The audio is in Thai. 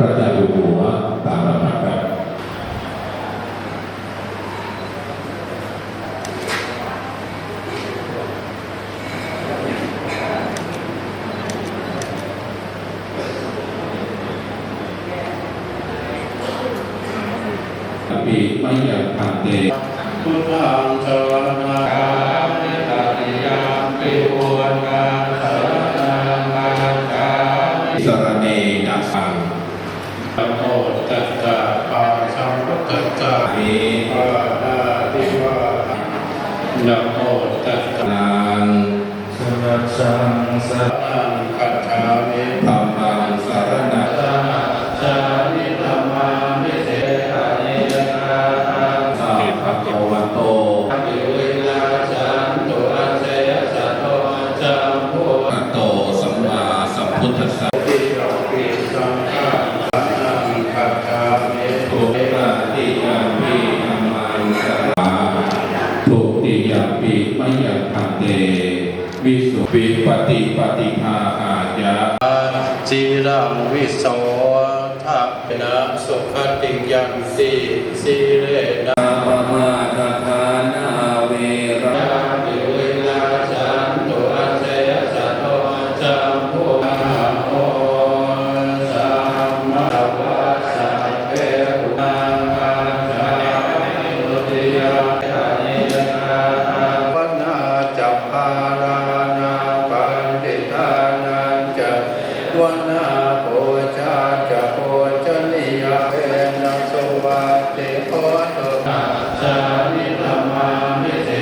ระเจ้าอยู่หัวตามลำดับครับปีไม่อยากพันเตพุทธังสรณังนิตติยามปิโวนกังสรณังมัจจามิสรเนนะสังนะโมตัสสะภะคะวะโตอะระหะโตสัมมาสัมพุทธัสสะนะโมตัสสะนังสรัสสังสัพพังคัจฉามิธัมมังสรณังสัมมาจามิธัมมามิเสสะเนนะสัพพะโตอะโตอะภิวินาชันตุอะเสสะโตจัมโพอะโตสัมมาสัมพุทธัสสะติโยปิสังฆังสังคัจฉามิทุติยัมปิธัมมังสรณังทุติยัมปิมะยังพันเตวิสุปิปฏิปฏิภาหายะจีรังวิโสทัพนะสุขติยันติสีเลนะ